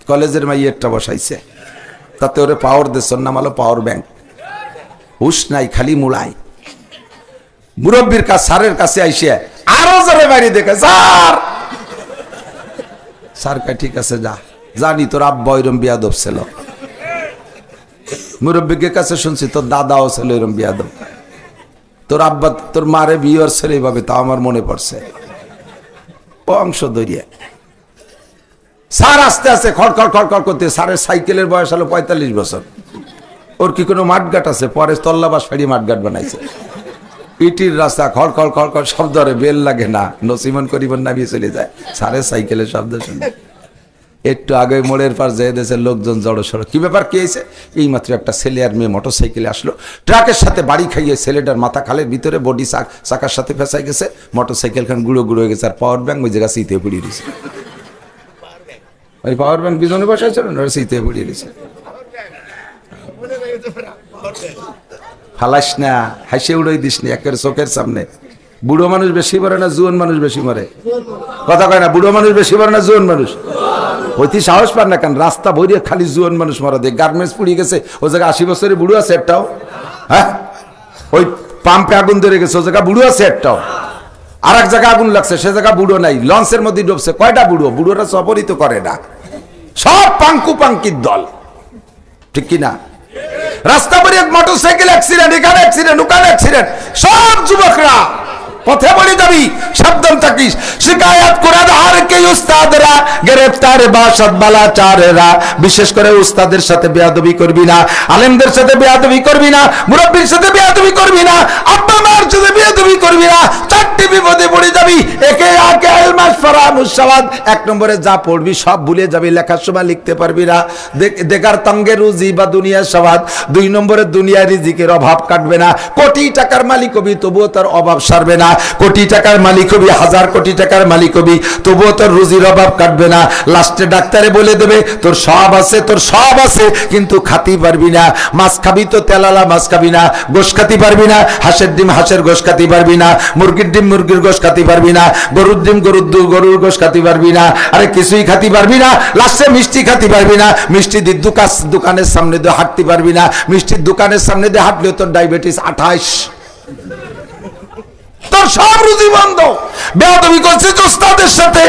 S1: কলেজের মাইয়েরটা বসাইছে, তাতে ওরে পাওয়ার দেশর নাম হলো পাওয়ার ব্যাংক। হুশ নাই, খালি মুড়াই। মুরব্বীর কাছে, স্যারের কাছে আইসে আরো জোরে বাড়ি দেখে, স্যার স্যার কা ঠিক আছে যা, জানি তোর আব্বা এরম বিয়াদব ছিল। মুরব্বীর কাছে শুনছি তোর দাদাও ছিল এরম বিয়াদব, তোর আব্বা তোর মারে বিয়ের ছেলে এইভাবে, তা আমার মনে পড়ছে। বংশ দরিয়া স্যার আস্তে আস্তে খড়খড় খড়খড় করতে, স্যারের সাইকেলের বয়স হলো 45 বছর। ওর কি কোনো মাঠঘাট আছে? পরে তল্লাবাস ফাড়িয়ে মাঠঘাট বানাইছে। ইটির রাস্তা, খড়খড় খড়খড় শব্দরে বেল লাগে না, নসিমন করিবন নামিয়ে চলে যায়, স্যারের সাইকেলের শব্দ শুনে। একটু আগে মোড়ের পার যেয়ে দেশের লোকজন জড়সড়। কি ব্যাপার, কি হয়েছে? এই মাত্র একটা ছেলে আর মেয়ে মোটরসাইকেলে আসলো, ট্রাকের সাথে বাড়ি খাইয়ে ছেলেটার মাথা খালের ভিতরে, বডি চাকার সাথে ফেঁসাই গেছে, মোটরসাইকেল খান গুঁড়ো গুঁড়ো হয়ে গেছে, আর পাওয়ার ব্যাংক ওই জায়গা শীতে পড়িয়ে দিয়েছে। ওই পাওয়ার ব্যাংক পিছনে বসাইছিল না, শীতে পড়িয়ে দিয়েছে। ফালাস না, হাসে উড়াই দিস না একের চোখের সামনে। বুড়ো মানুষ বেশি মরে না জুয়ান মানুষ বেশি মরে? কথা কয় না, বুড়ো মানুষ বেশি মরে না জুয়ান মানুষ? হইতে সাহস পান না কেন? রাস্তা ভরিয়ে খালি জুয়ান মানুষ মরা দেয়। গার্মেন্টস পুড়িয়ে গেছে, ও জায়গায় 80 বছরের বুড়ো আছে একটাও? হ্যাঁ, ওই পাম্পে আগুন ধরে গেছে, ও জায়গায় বুড়ো আছে একটাও? আর এক জায়গায় আগুন লাগছে, সে জায়গা বুড়ো নাই, লঞ্চের মধ্যে ডুবছে, কয়টা বুড়ো? বুড়োরা সপরিত করে না, সব পাঙ্কু পাঙ্কির দল, ঠিক কিনা? রাস্তা ভরিয়ে মোটরসাইকেল অ্যাক্সিডেন্ট, এখানে অ্যাক্সিডেন্ট, ওখানে অ্যাক্সিডেন্ট, সব যুবকরা পথে বলে যাবি, সাবধান থাকিস। শিকায়াত করে হার কে উস্তাদরা, গ্রেফতার বাসাত বালাচারেরা। বিশেষ করে উস্তাদের সাথে বেয়াদবি করবি না, আলেমদের সাথে বেয়াদবি করবি না, মুরব্বির সাথে বেয়াদবি করবি না, আব্বা মার সাথে বেয়াদবি করবি না। চারটি বিপদে পড়ে যাবি। একে আকে আলমাস ফারামুসাওয়াদ, এক নম্বরে যা পড়বি সব ভুলে যাবি, লেখার সময় লিখতে পারবি না। দেখার তঙ্গে রুজি বা দুনিয়ার স্বাদ। দুই নম্বরে দুনিয়ার রিজিকের অভাব কাটবে না। কোটি টাকার মালিক হবি, তবুও তার অভাব সারবে না। কোটি টাকার মালিক হবি, 1000 কোটি টাকার মালিক হবি, তবুও তোর রুজির অভাব কাটবে না। লাস্টে ডাক্তারে বলে দেবে তোর সব আছে, তোর সব আছে, কিন্তু খাতি পারবি না। মাছ খাবি তো তেলালা মাছ খাবি না, গোশ খাতি পারবি না। হাঁসের ডিম হাঁসের গোশ খাতি পারবি না, মুরগির ডিম মুরগির গোশ খাতি পারবি না, গরুর ডিম গরুর গোশ খাতি পারবি না। আরে কিছুই খাতি পারবি না। লাস্টে মিষ্টি খাতি পারবি না। মিষ্টি দোকানের সামনে দিয়ে হাঁটতে পারবি না। মিষ্টির দোকানের সামনে দিয়ে হাঁটলেও তোর ডায়াবেটিস 28। তোর সব রুজি বন্ধ। বেয়াদবি করছিস ওস্তাদের সাথে।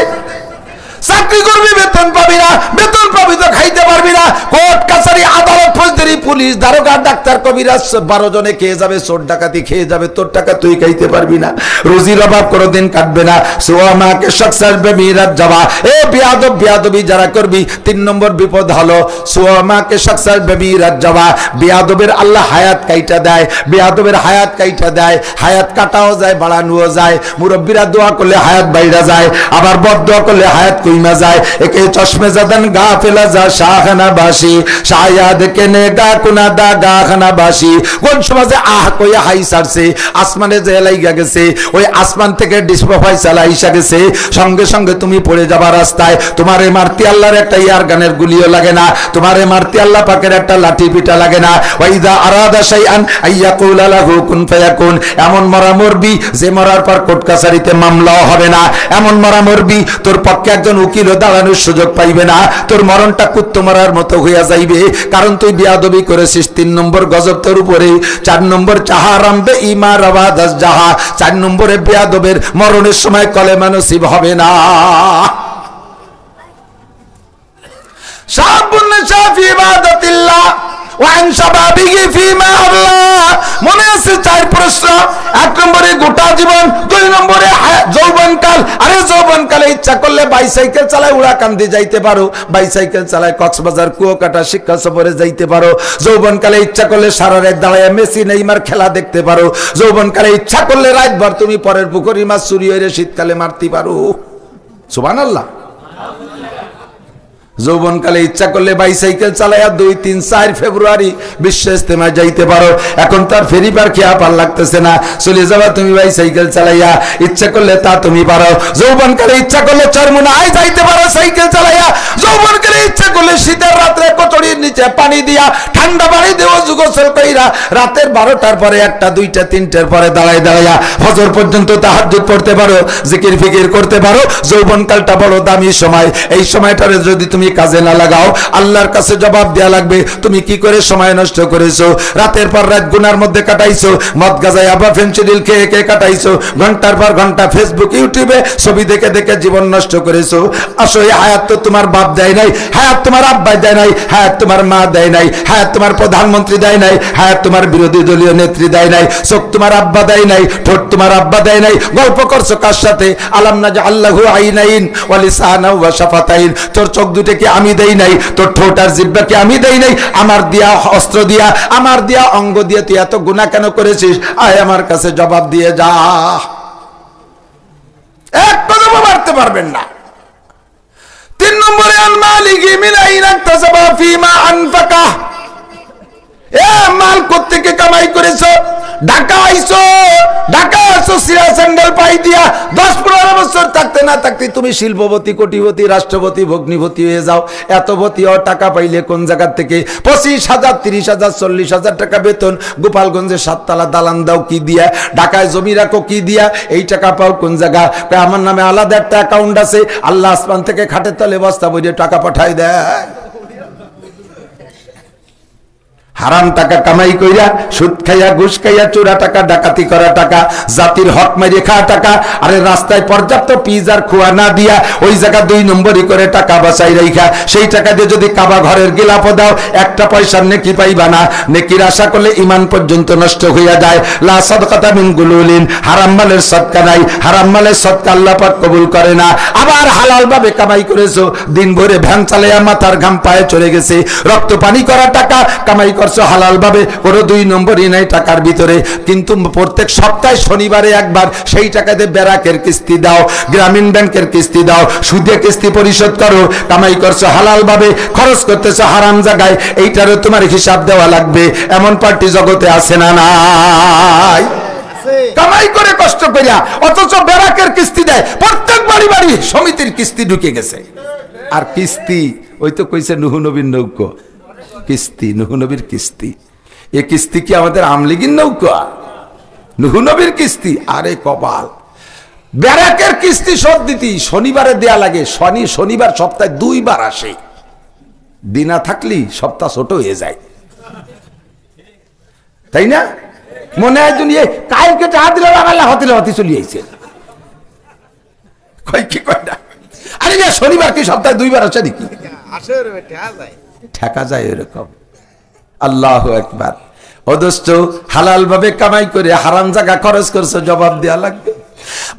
S1: চাকরি করবি, বেতন পাবি না, বেতন পাবি তো খাইতে পারবি না। কোর্ট কাছারি আদালত ফৌজদারি পুলিশ দারোগা ডাক্তার কবিরাজ 12 জনে খেয়ে যাবে, চোর ডাকাতি খেয়ে যাবে, তোর টাকা তুই খাইতে পারবি না। রুজির অভাব কোনোদিন কাটবে না। সোয়ামাকে শখসার বেমিরাত যাওয়া। এ বেয়াদবি যারা করবি, 3 নম্বর বিপদ হলো সোয়ামাকে শখসার বেমিরাত যাওয়া। বেয়াদবের আল্লাহ হায়াত কাইটা দেয়, বেয়াদবের হায়াত কাইটা দেয়। হায়াত কাটাও যায়, বাড়ানোও যায়। মুরব্বীরা দোয়া করলে হায়াত বাইরা যায়, আবার বদদোয়া করলে হায়াত কইমা যায়। একে চশমে জাদান গাফেলা যা শাহখানা বাসি, শায়াদ কেনে গা কুনাদা গাখানা বাসি। কোন সমাজে আহ কইয়া হাই সারছে, আসমানে যে লাইগা গেছে, ওই আসমান থেকে ডিসপ্রোফাই চালাইসা গেছে। সঙ্গে সঙ্গে তুমি পড়ে যাবার রাস্তায়। তোমারে মারতে আল্লাহর একটা ইয়ার গানের গুলিও লাগে না, তোমারে মারতে আল্লাহ পাকের একটা লাঠি পিটা লাগে না। ওয়াইদা আরাদা শাইআন আইয়াকুলা লাহু কুন ফায়াকুন। এমন মরা মরবি যে মরার পর কোর্ট কাছারিতে মামলাও হবে না। এমন মরা মরবি তোর পক্ষে একজন উকিলও দাঁড়ানোর সুযোগ পাইবে না। তোর মরণটা কুত্তো মারার মতো হইয়া যাইবে, কারণ তুই বেয়াদবি করেছিস। 3 নম্বর গজব তোর উপরে। 4 নম্বর চাহারামবে ইমার আওয়াজ জাহা। 4 নম্বরে বেয়াদবের মরণের সময় কলেমা নসিব হবে না। শাবুন শাফি ইবাদাতিল্লাহ ওয়ান শাবাবিহি ফিমা আল্লাহ। মনে আছে 4 প্রশ্ন। 1 নম্বরে গোটা জীবন, 2 নম্বরে যৌবনকাল। আরে যৌবনকালে ইচ্ছা করলে বাইসাইকেল চালায় উড়াকান্দি যাইতে পারো, বাইসাইকেল চালায় কক্সবাজার কুয়াকাটা শিক্ষা সফরে যাইতে পারো। যৌবনকালে ইচ্ছা করলে সারা রাত দাঁড়ায় মেসি নেইমার খেলা দেখতে পারো। যৌবনকালে ইচ্ছা করলে রাতভর তুমি পরের পুকুরি মাছ চুরি হয়ে শীতকালে মারতে পারো। সুবহানাল্লাহ। যৌবনকালে ইচ্ছা করলে বাইসাইকেল চালাইয়া 2, 3, 4 ফেব্রুয়ারি বিশ্ব ইজতেমায় যাইতে পারো। এখন তার ফেরি পার খেয়া পার লাগতেছে না, চলে যাবা তুমি বাইসাইকেল চালাইয়া। ইচ্ছা করলে তা তুমি পারো। যৌবনকালে ইচ্ছা করলে চরমুনায় যাইতে পারো সাইকেল চালাইয়া। যৌবনকালে ইচ্ছা করলে শীতের রাত্রে কচুরির নিচে পানি দিয়া ঠান্ডা পানি দেওয়া গোসল কইরা রাতের 12টার পরে 1টা 2টা 3টার পরে দাঁড়াইয়া ফজর পর্যন্ত তাহাজ্জুদ পড়তে পারো, জিকির ফিকির করতে পারো। যৌবনকালটা বড় দামি সময়। এই সময়টারে যদি তুমি কাজে না লাগাও, আল্লাহর কাছে জবাব দেয়া লাগবে। তুমি কি করে সময় নষ্ট করেছো? রাতের পর রাত গুনার মধ্যে কাটাইছো, মদ গাজায় আবার ফেন্সিডিল খেয়ে খেয়ে কাটাইছো, ঘন্টার পর ঘন্টা ফেসবুক ইউটিউবে ছবি দেখে দেখে জীবন নষ্ট করেছো। আসো, এই হায়াত তো তোমার বাপ দেয় নাই, হায়াত তোমার আব্বা দেয় নাই, হায়াত তোমার মা দেয় নাই, হায়াত তোমার প্রধানমন্ত্রী দেয় নাই, হায়াত তোমার বিরোধী দলীয় নেত্রী দেয় নাই, চোখ তোমার আব্বা দেয় নাই, ঠোঁট তোমার আব্বা দেয় নাই। গল্প করছো কার সাথে? আলাম নাজআল্লাহু আইনাইন ওয়া লিসানাও ওয়া শাফাতাইন। তোর চোখ দুটো কি আমি দেই নাই? তোর ঠোঁট আর জিহ্বাকে আমি দেই নাই? আমার দিয়া অস্ত্র দিয়া, আমার দিয়া অঙ্গ দিয়ে তুই এত গুনাহ কেন করেছিস? আয় আমার কাছে জবাব দিয়ে যা। এক কদমও মারতে পারবেন না। 3 নম্বরে আন মালিকি মিন আইনা ইকতাসাবা ফিমা আনফাকা, এ মাল কোত্থেকে কামাই করেছো? ঢাকা আইছো, ঢাকা আসো সিরা স্যান্ডেল পাই দিয়া 10-15 বছর থাকতে না থাকতে তুমি শিল্পপতি, কোটিপতি, রাষ্ট্রপতি, ভগ্নিপতি হয়ে যাও। এতপতি টাকা পাইলে কোন জায়গা থেকে? 25,000, 30,000, 40,000 টাকা বেতন। গোপালগঞ্জে 7 তলা দালান দাও কি দিয়া? ঢাকায় জমি রাখো কি দিয়া? এই টাকা পাও কোন জায়গা? আমার নামে আলাদা একটা অ্যাকাউন্ট আছে, আল্লাহ আসমান থেকে খাটের তলে বস্তা বইয়ে টাকা পাঠাই দেয়। হারাম টাকা কামাই কইরা, সুদ খাইয়া, ঘুষ খাইয়া, চোরা টাকা, ডাকাতি করা টাকা, জাতির হক মারিয়ে খাওয়া টাকা। আরে রাস্তায় পর্যাপ্ত পিজার খোয়া না দিয়া ওই জায়গা 2 নম্বরই করে টাকা বাঁচাই রাইখা সেই টাকা দিয়ে যদি কাবা ঘরের গিলাপ দাও, একটা পয়সার নেকি পাইবা না। নেকির আশা করলে ইমান পর্যন্ত নষ্ট হইয়া যায়। লা সাদকাতা মিন গুলুলিন, হারাম মালের সদকা নাই, হারাম মালের সদকা আল্লাহ পাক কবুল করে না। আবার হালাল ভাবে কামাই করেছো, দিন ভরে ভ্যান চালাইয়া মাথার ঘাম পায়ে চলে গেছে, রক্ত পানি করা টাকা কামাই হালাল ভাবে, কোনো 2 নম্বরই নাই টাকার ভিতরে। কিন্তু প্রত্যেক সপ্তাহে শনিবারে একবার সেই টাকাতে ব্যারাকের কিস্তি দাও, গ্রামীণ ব্যাংকের কিস্তি দাও, সুদে কিস্তি পরিশোধ করো। কামাই করছো হালাল ভাবে, খরচ করতেছো হারাম জায়গায়, এইটারও তোমার হিসাব দেওয়া লাগবে। এমন পার্টি জগতে আছে না নাই? কামাই করে কষ্ট করিয়া অথচ ব্যারাকের কিস্তি দেয়। প্রত্যেক বাড়ি বাড়ি সমিতির কিস্তি ঢুকে গেছে। আর কিস্তি ওই তো কইছে নূহ নবীর নৌকো কিস্তি, নূহ নবীর কিস্তি। এ কিস্তি কি আমাদের আমলিগির নৌকা? নূহ নবীর কিস্তি। আরে কপাল, ব্যারাকের কিস্তি শোধ দিতি শনিবারে দেয়া লাগে। শনিবার সপ্তাহে 2 বার আসে, দিনা থাকলি সপ্তাহ ছোট হয়ে যায়, তাই না? মনে হয় দুনিয়া কালকে টাকা দিলে লাগালে হতিলে হতি চলে আইছে, কয় কি কয় না? আরে শনিবার কি সপ্তাহে 2 বার আসে নাকি? ঠেকা যায় এরকম। আল্লাহু আকবার। অদস্ত হালাল ভাবে কামাই করে হারাম জায়গা খরচ করছো, জবাব দেওয়া লাগবে।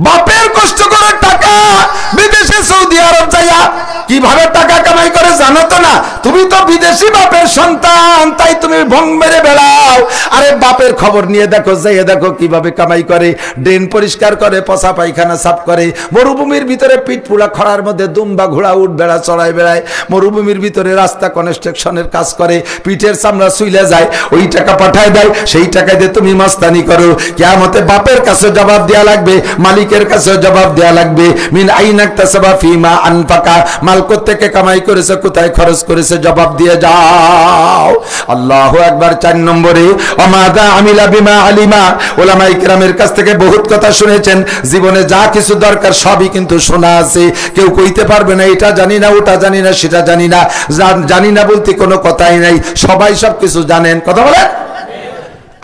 S1: বাপের কষ্ট করে টাকা বিদেশে সৌদি আরব যাইয়া কিভাবে টাকা কামাই করে জানো তো না? তুমি তো বিদেশি বাপের সন্তান, তাই তুমি ভং মেরে বেড়াও। আরে বাপের খবর নিয়ে দেখো, যাইয়ে দেখো কিভাবে কামাই করে। ড্রেন পরিষ্কার করে, পচা পায়খানা সাফ করে, মরুভূমির ভিতরে পিঠ পুরা খরার মধ্যে দুম্বা ঘোড়া উঠ বেড়া চড়াই বেড়ায়, মরুভূমির ভিতরে রাস্তা কনস্ট্রাকশনের কাজ করে, পিঠের চামড়া সুইলে যায়, ওই টাকা পাঠায় দেয়। সেই টাকা দিয়ে তুমি মাস্তানি করো। কিয়ামতে বাপের কাছে জবাব দেওয়া লাগবে, মালিকের কাছে জবাব দেওয়া লাগবে। মিন আইনা ইকতাসাবা ফিমা আনফাকা, মাল কোত্থেকে কামাই করেছে, কোথায় খরচ করেছে, জবাব দিয়ে যাও। আল্লাহু আকবার। 4 নম্বরে ওমাদা আমিলা বিমা আলিমা, উলামায়ে কেরামের কাছ থেকে বহুত কথা শুনেছেন। জীবনে যা কিছু দরকার সবই কিন্তু শোনা আছে। কেউ কইতে পারবে না এটা জানি না, ওটা জানি না, সেটা জানি না। জানি না বলতে কোনো কথাই নাই, সবাই সব কিছু জানেন। কথা বলেন।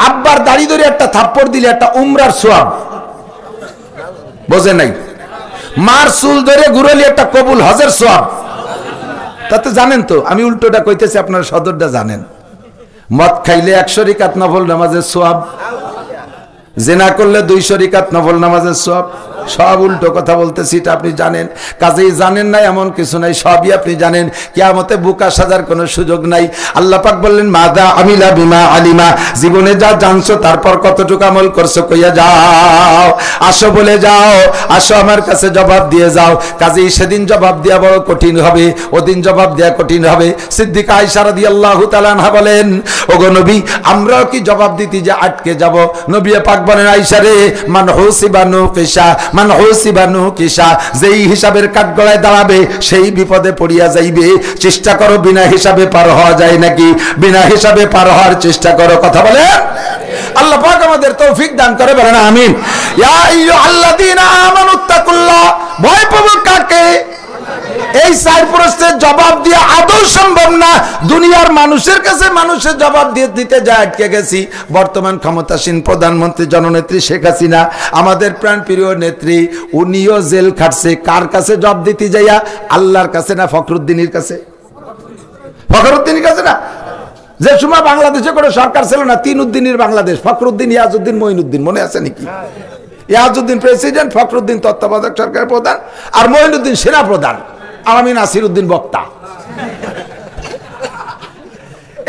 S1: আব্বার দাড়ি ধরে একটা থাপ্পড় দিলে একটা উমরার সওয়াব, বোঝে নাই? মার চুল ধরে ঘুরালি একটা কবুল হজের সওয়াব। তাতে জানেন তো, আমি উল্টোটা কইতেছি, আপনারা সদরটা জানেন। মদ খাইলে 100 রাকাত নফল নামাজের সওয়াব, জিনা করলে 200 রাকাত নফল নামাজের সওয়াব। সব উল্টো কথা বলতেছি, এটা আপনি জানেন। কাজেই জানেন না এমন কিছু নাই, সবই আপনি জানেন। কিয়ামতে বুকা সাজার কোনো সুযোগ নাই। আল্লাহ পাক বললেন মাদা আমিলা বিমা আলিমা, জীবনে যা জানছো তারপর কতটুকু আমল করছো কইয়া যাও। আসো বলে যাও, আসো আমার কাছে জবাব দিয়ে যাও। কাজেই সেদিন জবাব দেওয়া বড় কঠিন হবে, ওদিন জবাব দেওয়া কঠিন হবে। সিদ্দিকা আয়েশা রাদিয়াল্লাহু তাআলা আনহা বলেন, ওগো নবী, আমরাও কি জবাব দিতে যে আটকে যাব? নবী পাক বলেন, আয়েশা রে, মান হুসিবানু কিসা, মান হুসিবানু কিসা, যেই হিসাবের কাঠগড়ায় দাঁড়াবে সেই বিপদে পড়িয়া যাইবে। চেষ্টা করো, বিনা হিসাবে পার হওয়া যায় নাকি? বিনা হিসাবে পার হওয়ার চেষ্টা করো। কথা বলে আল্লাহ পাক আমাদের তৌফিক দান করে, বলেন আমিন। ইয়া আইয়ুহাল্লাযীনা আমানুত্তাকুল্লাহ, ভয় পাবো কাকে? এই 4 প্রশ্নের জবাব দিয়ে আদৌ সম্ভব না। দুনিয়ার মানুষের কাছে মানুষের জবাব দিয়ে দিতে যায় আটকে গেছি। বর্তমান ক্ষমতাসীন প্রধানমন্ত্রী জননেত্রী শেখ হাসিনা, আমাদের প্রাণপ্রিয় নেত্রী, উনিও জেল খাটছে। কার কাছে জবাব দিতে যাইয়া? আল্লাহর কাছে না ফখরুদ্দিনের কাছে? ফখরুদ্দিনের কাছে না। যে সময় বাংলাদেশে কোনো সরকার ছিল না, 3 উদ্দিনের বাংলাদেশ, ফখরুদ্দিন, ইয়াজউদ্দিন, মঈনুদ্দিন, মনে আছে নাকি? ইয়াজউদ্দিন প্রেসিডেন্ট, ফখরুদ্দিন তত্ত্বাবধায়ক সরকারের প্রধান, আর মঈনুদ্দিন সেনা প্রধান, আর আমি নাসিরউদ্দিন বক্তা।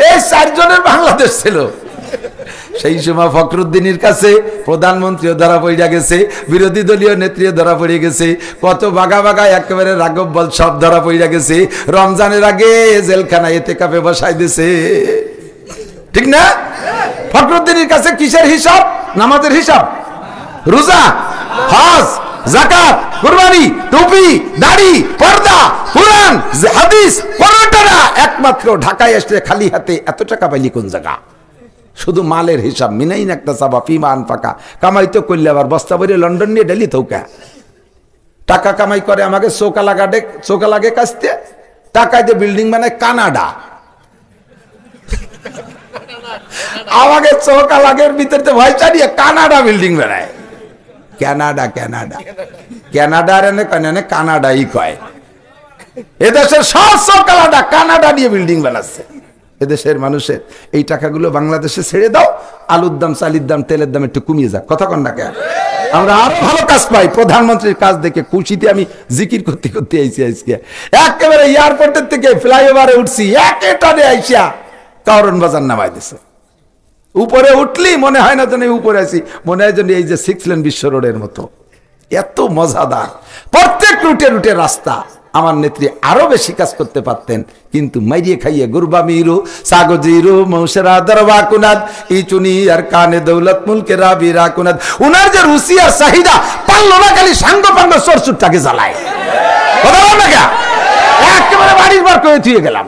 S1: এই 4 জনের বাংলাদেশ ছিল। সেই সময় ফখরুদ্দিনের কাছে প্রধানমন্ত্রীও ধরা পড়ে গেছে, বিরোধী দলীয় নেত্রীও ধরা পড়ে গেছে, কত বাঘা বাঘা একেবারে রাঘব বল সব ধরা পড়ে গেছে। রমজানের আগে জেলখানায় এতেকাফে বসাই দিয়েছে, ঠিক না? ফখরুদ্দিনের কাছে কিসের হিসাব? নামাজের হিসাব, রোজা, হজ, যাকাত, কুরবানি, টুপি, দাড়ি, পর্দা, কুরআন, হাদিস কোনটা না, একমাত্র ঢাকায় এসে খালি হাতে এত টাকা পাইলি কোন জায়গা? শুধু মালের হিসাব, মিনাইন একটা চাবা ফিমা আনফাকা, কামাই তো করলে আবার বস্তা ভরে লন্ডন নিয়ে ডেলি থৌকা টাকা কামাই করে। আমাকে চোকা লাগে কাছতে টাকায় দিয়ে বিল্ডিং বানায় কানাডা, আমাকে চোকা লাগের ভিতরে ভয় চালিয়ে কানাডা বিল্ডিং বানায়। কানাডা কানাডা কানাডার এনে কানাডাই কয়, এদেশের সব চোকালাডা কানাডা নিয়ে বিল্ডিং বানাচ্ছে। এদেশের মানুষের এই টাকাগুলো বাংলাদেশে ছেড়ে দাও, আলুর দাম, চালির দাম, তেলের দাম একটু কমিয়ে যাক, কথা কন না কেন? আমরা আরো ভালো কাজ পাই। প্রধানমন্ত্রীর কাজ দেখে খুশিতে আমি জিকির করতে করতে আইসি আজকে, একেবারে এয়ারপোর্টের থেকে ফ্লাইওভারে উঠছি, একেটারে আইসা কারণ বাজার নামাই দিছে। উপরে উঠলি মনে হয় না যেন উপরে আছি, মনে হয় যেন এই যে 6 লেন বিশ্ব রোডের মতো, এত মজাদার প্রত্যেক রুটে রুটে রাস্তা। আমার নেত্রী আরো বেশি কাজ করতে পারতেন, কিন্তু মাইরিয়ে খাইয়ে গুরবা মিরু সাগজিরু মৌসরা দরবা কুনাদ ইচুনি আর কানে দৌলত মুলকে রাবি রাকুনাদ। উনার যে রুচি আর চাহিদা পারলো না, খালি সাঙ্গ পাঙ্গ সরসুরটাকে জ্বালায়, কথা বল না, একেবারে বাড়ির বার করে থুয়ে গেলাম।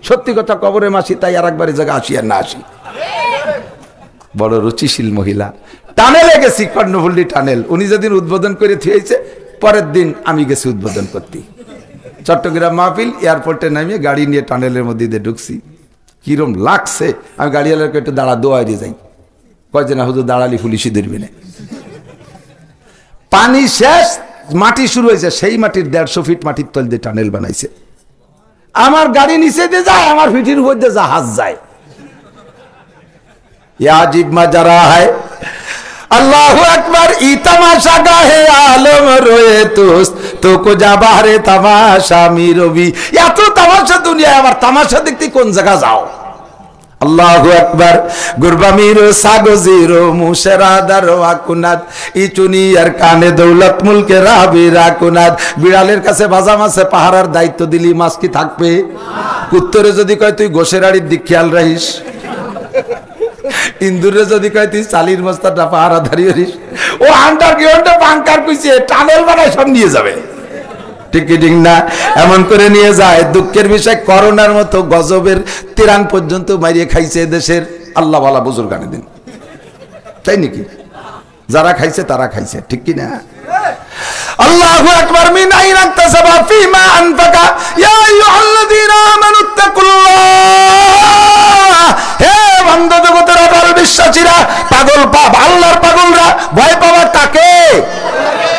S1: সত্যি কথা, কবরে মাসি, তাই আর একবারে জায়গা আসি আর না আসি। বড় রুচিশীল মহিলা। টানেলে গেছি, কর্ণফুল্লি টানেল, উনি যেদিন উদ্বোধন করে থুয়েছে, পরের দিন আমি গেছি উদ্বোধন করতে। চট্টগ্রাম মাহফিল, এয়ারপোর্টে নামিয়ে গাড়ি নিয়ে টানেলের মধ্যে দিয়ে ঢুকছি, কিরম লাগছে। আমি গাড়িওয়ালাকে একটু দাঁড়া, দোয়াই যাই, কয় যে না হুজুর দাঁড়ালি পুলিশই ধরবি না। পানি শেষ, মাটি শুরু হয়েছে, সেই মাটির 150 ফিট মাটির তল দিয়ে টানেল বানাইছে। আমার গাড়ি নিচে দিয়ে যায়, আমার ফিটির উপর দিয়ে জাহাজ যায়। याजिब मजरा है अल्लाहु अकबर ई तमाशा गाहे आलम रोए तो को जा बाहरे तमाशा मिरोबी, या तो तमाशा दुनिया आबार तमाशा देखते कोन जगह जाओ। अल्लाहु अकबर गुरबा मिरो सागो जीरो मुशरा दरवा कुनाद इचुनी আর কানে দৌলত মুলকে রাবি রাকুনাদ। বিড়ালের কাছে ভাজা মাছে পাহারার দায়িত্ব দিলি, মাছ কি থাকবে? কুত্তরে যদি কয় তুই গোশের আড়ির দিক খেয়াল রাখিস, ইন্দুরে যদি কয় তুই চালির মস্তাটা পাহারা দাঁড়িয়ে রিস, ও আন্ডারগ্রাউন্ডে বাংকার কইছে, টানেল বানায় সব নিয়ে যাবে, ঠিক ঠিক না? এমন করে নিয়ে যায়। দুঃখের বিষয়, করোনার মতো গজবের তিরান পর্যন্ত মারিয়ে খাইছে দেশের আল্লাহ ওয়ালা বুজুর্গ আনে দিন, তাই নাকি? যারা খাইছে তারা খাইছে, ঠিক কি না? আল্লাহু আকবার। মিন আইনা তাসাবা ফিমা আনফাকা ইয়া আইয়ুহাল্লাযীনা আমানু তাকুল্লাহ। হে বান্দা জগতের অটল বিশ্বাসীরা, পাগল পাপ আল্লাহর পাগলরা, ভয় পাওয়া কাকে?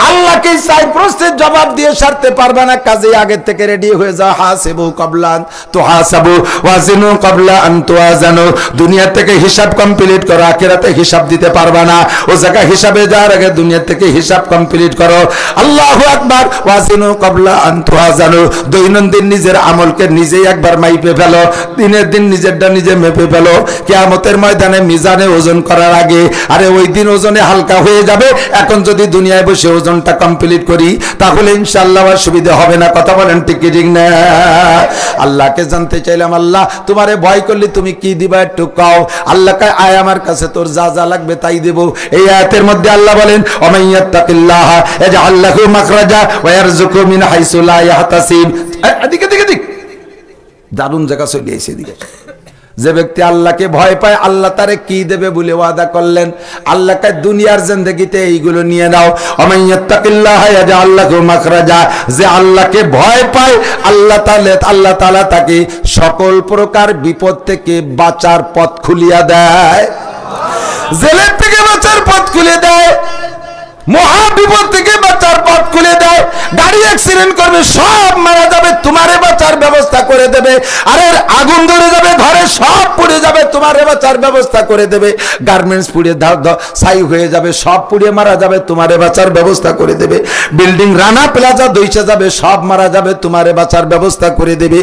S1: আল্লাহকে চাই, প্রশ্নের জবাব দিয়ে সারতে পারবে না, কাজে আগে থেকে রেডি হয়ে যাও। হাসিবু ক্বাবলা আন তুহাসাবু ওয়াজিনু ক্বাবলা আন তুওয়াজানু। দুনিয়া থেকে হিসাব কমপ্লিট করো, আখিরাতে হিসাব দিতে পারবে না। ও জায়গা হিসাবে যাওয়ার আগে দুনিয়া থেকে হিসাব কমপ্লিট করো। আল্লাহু আকবার। ওয়াজিনু ক্বাবলা আন তুওয়াজানু। দৈনন্দিন নিজের আমলকে নিজেই একবার মাইপে ফেলো, দিনের দিন নিজেরটা নিজে মেপে ফেলো। কিয়ামতের ময়দানে মিজানে ওজন করার আগে, আরে ওই দিন ওজনে হালকা হয়ে যাবে। এখন যদি দুনিয়ায় বসে ওজনটা কমপ্লিট করি, তাহলে ইনশাআল্লাহ সুবিধা হবে না, কথা বলেন ঠিক ঠিক না? আল্লাহকে জানতে চাইলাম, আল্লাহ তোমারে ভয় করলে তুমি কি দিবা একটু কও। আল্লাহ কয়, আয় আমার কাছে, তোর যা যা লাগবে তাই দেব। এই আয়াতের মধ্যে আল্লাহ বলেন, ওমাইয়াত্তাকিল্লাহ ইয়াজআল লাহু মাখরাজা ওয়া ইয়ারযুকু মিন হাইসু লা ইয়াহতাসিব। এদিকে দিকে দিক, দারুণ জায়গা চলে এসে দিকে। যে ব্যক্তি আল্লাহকে ভয় পায়, আল্লাহ তারে কি দেবে বলে ওয়াদা করলেন। আল্লাহকে দুনিয়ার জিন্দেগিতে এইগুলো নিয়ে নাও। ওমাইয়াত্তাকিল্লাহ ইয়াজআল লাহু মাখরাজা। যে আল্লাহকে ভয় পায়, আল্লাহ তাআলা তাকে সকল প্রকার বিপদ থেকে বাঁচার পথ খুলিয়া দেয়। জেলের থেকে বাঁচার পথ খুলে দেয়, মহা বিপদ থেকে বাঁচার পথ খুলে দেয়। গাড়ি অ্যাক্সিডেন্ট করবে, সব মারা যাবে, তোমারে বাঁচার ব্যবস্থা করে দেবে। আরে আগুন ধরে যাবে ঘরে, সব পুড়ে যাবে, তোমারে বাঁচার ব্যবস্থা করে দেবে। গার্মেন্টস পুড়ে ছাই হয়ে যাবে, সব পুড়িয়ে মারা যাবে, তোমারে বাঁচার ব্যবস্থা করে দেবে। বিল্ডিং রানা প্লাজা দইছে যাবে, সব মারা যাবে, তোমারে বাঁচার ব্যবস্থা করে দেবে।